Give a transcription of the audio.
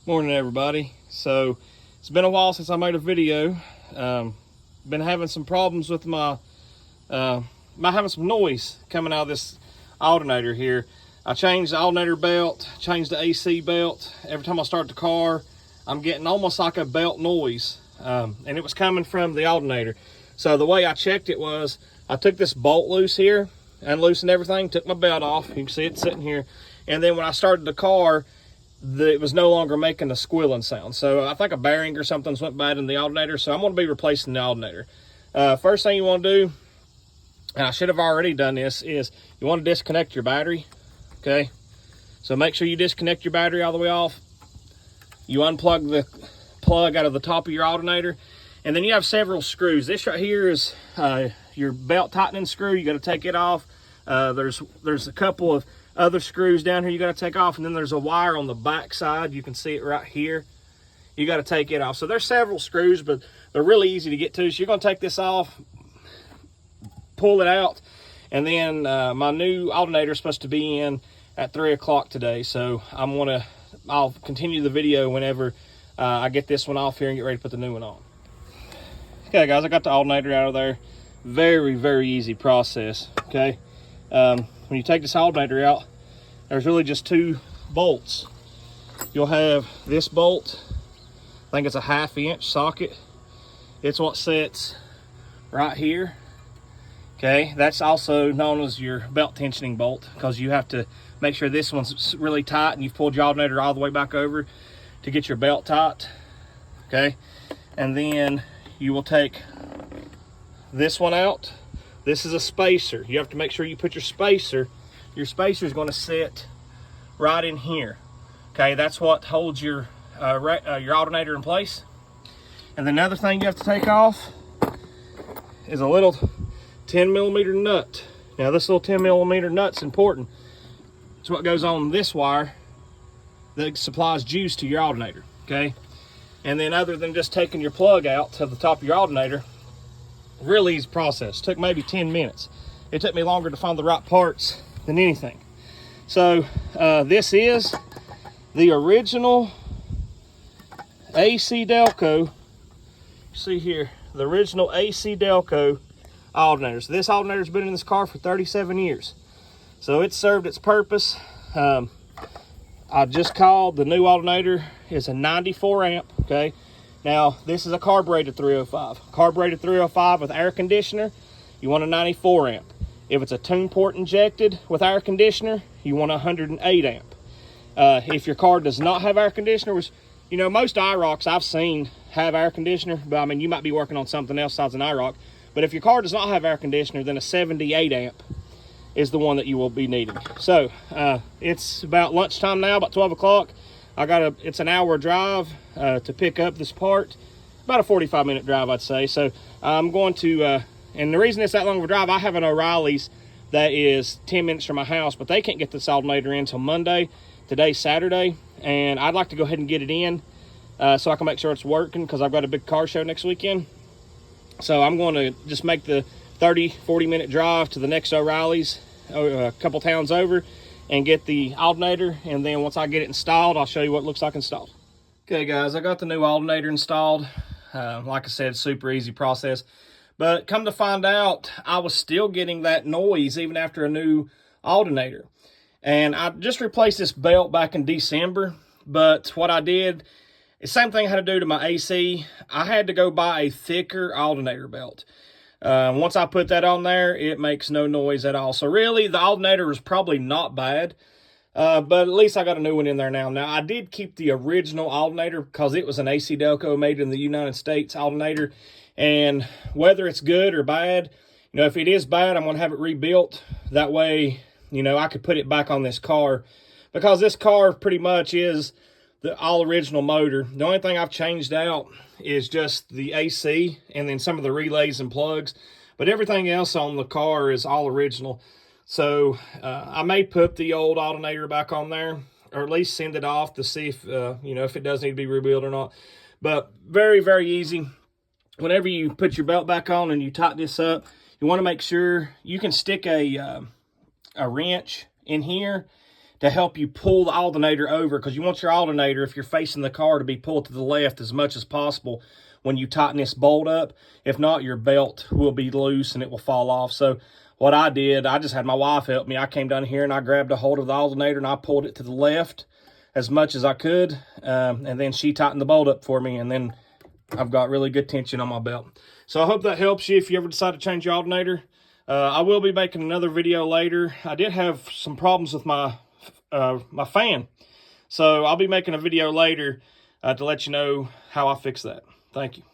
Morning, everybody. So it's been a while since I made a video. Been having some problems with my having some noise coming out of this alternator here. I changed the alternator belt, changed the AC belt. Every time I start the car, I'm getting almost like a belt noise, and it was coming from the alternator. So the way I checked it was I took this bolt loose here, unloosened everything, took my belt off. You can see it sitting here, and then when I started the car, it was no longer making a squealing sound. So I think a bearing or something's went bad in the alternator. So I'm going to be replacing the alternator. First thing you want to do, and I should have already done this, is you want to disconnect your battery. Okay. So make sure you disconnect your battery all the way off. You unplug the plug out of the top of your alternator. And then you have several screws. This right here is your belt tightening screw. You got to take it off. There's a couple of other screws down here you got to take off, and then there's a wire on the back side. You can see it right here. You got to take it off. So there's several screws, but they're really easy to get to. So you're going to take this off, pull it out, and then my new alternator is supposed to be in at 3 o'clock today. So I'll continue the video whenever I get this one off here and get ready to put the new one on. Okay, guys, I got the alternator out of there. Very, very easy process. Okay. When you take this alternator out, there's really just two bolts. You'll have this bolt, I think it's a 1/2 inch socket. It's what sits right here. Okay, that's also known as your belt tensioning bolt, because you have to make sure this one's really tight and you've pulled your alternator all the way back over to get your belt tight. Okay, and then you will take this one out. This is a spacer. You have to make sure you put your spacer is going to sit right in here. Okay, that's what holds your alternator in place. And then another thing you have to take off is a little 10mm nut. Now this little 10mm nut's important. It's what goes on this wire that supplies juice to your alternator. Okay, and then other than just taking your plug out to the top of your alternator, really easy process. Took maybe 10 minutes. It took me longer to find the right parts than anything. So this is the original AC Delco. See here, the original AC Delco alternator. So this alternator's been in this car for 37 years. So it's served its purpose. I just called. The new alternator is a 94 amp. Okay. Now, this is a carbureted 305. Carbureted 305 with air conditioner, you want a 94 amp. If it's a tune port injected with air conditioner, you want a 108 amp. If your car does not have air conditioner, which, you know, most Irocs I've seen have air conditioner, but I mean, you might be working on something else besides an Iroc. But if your car does not have air conditioner, then a 78 amp is the one that you will be needing. So, it's about lunchtime now, about 12 o'clock. It's an hour drive to pick up this part, about a 45-minute drive, I'd say. So I'm going to, and the reason it's that long of a drive, I have an O'Reilly's that is 10 minutes from my house, but they can't get this alternator in until Monday. Today's Saturday, and I'd like to go ahead and get it in so I can make sure it's working, because I've got a big car show next weekend. So I'm going to just make the 30-40-minute drive to the next O'Reilly's a couple towns over and get the alternator, and then once I get it installed, I'll show you what it looks like installed. Okay, guys, I got the new alternator installed. Like I said, super easy process. But come to find out, I was still getting that noise even after a new alternator. And I just replaced this belt back in December. But what I did, the same thing I had to do to my AC. I had to go buy a thicker alternator belt. Once I put that on there, it makes no noise at all. So really, the alternator is probably not bad, but at least I got a new one in there now. Now, I did keep the original alternator because it was an AC Delco made in the United States alternator. And whether it's good or bad, you know, if it is bad, I'm going to have it rebuilt. That way, you know, I could put it back on this car, because this car pretty much is the all original motor. The only thing I've changed out is just the AC and then some of the relays and plugs, but everything else on the car is all original. So I may put the old alternator back on there, or at least send it off to see if you know, if it does need to be rebuilt or not. But very, very easy. Whenever you put your belt back on and you tighten this up, you want to make sure you can stick a wrench in here to help you pull the alternator over, because you want your alternator, if you're facing the car, to be pulled to the left as much as possible when you tighten this bolt up. If not, your belt will be loose and it will fall off. So what I did, I just had my wife help me. I came down here and I grabbed a hold of the alternator and I pulled it to the left as much as I could. And then she tightened the bolt up for me, and then I've got really good tension on my belt. So I hope that helps you if you ever decide to change your alternator. I will be making another video later. I did have some problems with my fan. So I'll be making a video later to let you know how I fix that. Thank you.